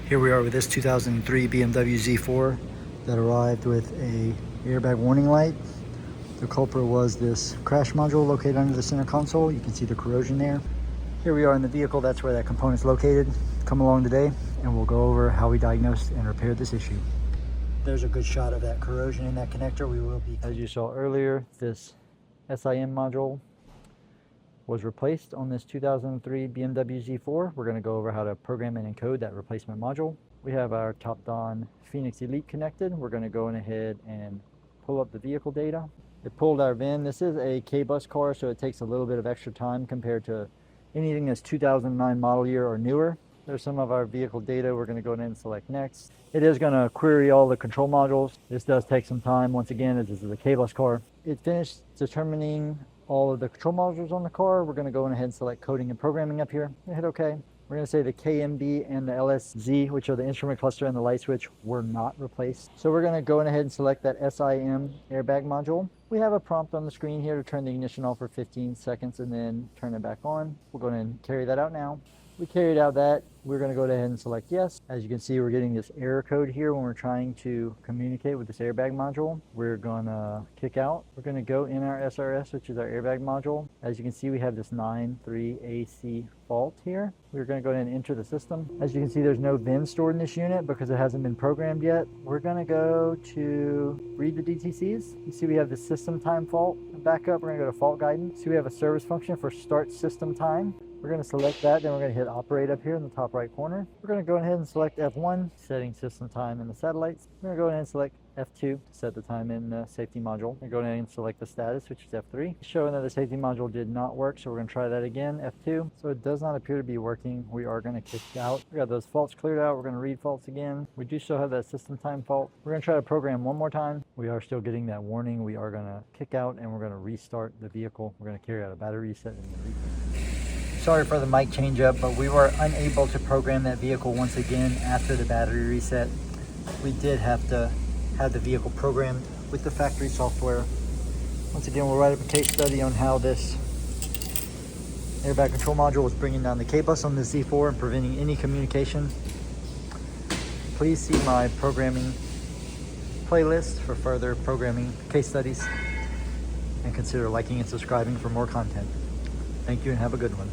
Here we are with this 2003 BMW Z4 that arrived with a airbag warning light. The culprit was this crash module located under the center console. You can see the corrosion there. Here we are in the vehicle. That's where that component's located. Come along today and we'll go over how we diagnosed and repaired this issue. There's a good shot of that corrosion in that connector. As you saw earlier, this SIM module was replaced on this 2003 BMW Z4. We're going to go over how to program and encode that replacement module. We have our TOPDON Phoenix Elite connected. We're going to go ahead and pull up the vehicle data. It pulled our VIN. This is a K-bus car, so it takes a little bit of extra time compared to anything that's 2009 model year or newer. There's some of our vehicle data. We're going to go ahead and select next. It is going to query all the control modules. This does take some time. Once again, this is a K-bus car. It finished determining all of the control modules on the car. We're going to go ahead and select coding and programming up here. Hit OK. We're going to say the KMB and the LSZ, which are the instrument cluster and the light switch, were not replaced. So we're going to go ahead and select that SIM airbag module. We have a prompt on the screen here to turn the ignition off for 15 seconds and then turn it back on. We'll go ahead and carry that out now. We carried out that. We're going to go ahead and select yes. As you can see, we're getting this error code here when we're trying to communicate with this airbag module. We're going to kick out. We're going to go in our SRS, which is our airbag module. As you can see, we have this 93AC fault here. We're going to go ahead and enter the system. As you can see, there's no VIN stored in this unit because it hasn't been programmed yet. We're going to go to read the DTCs. You see we have the system time fault. Back up, we're going to go to fault guidance. See we have a service function for start system time. We're going to select that, then we're going to hit operate up here in the top right corner. We're going to go ahead and select F1, setting system time in the satellites. We're going to go ahead and select F2 to set the time in the safety module. We're going to go ahead and select the status, which is F3. Showing that the safety module did not work, so we're going to try that again, F2. So it does not appear to be working. We are going to kick out. We got those faults cleared out. We're going to read faults again. We do still have that system time fault. We're going to try to program one more time. We are still getting that warning. We are going to kick out and we're going to restart the vehicle. We're going to carry out a battery reset and then restart. Sorry for the mic change up, but we were unable to program that vehicle once again after the battery reset. We did have to have the vehicle programmed with the factory software. Once again, we'll write up a case study on how this airbag control module was bringing down the K-bus on the Z4 and preventing any communication. Please see my programming playlist for further programming case studies and consider liking and subscribing for more content. Thank you and have a good one.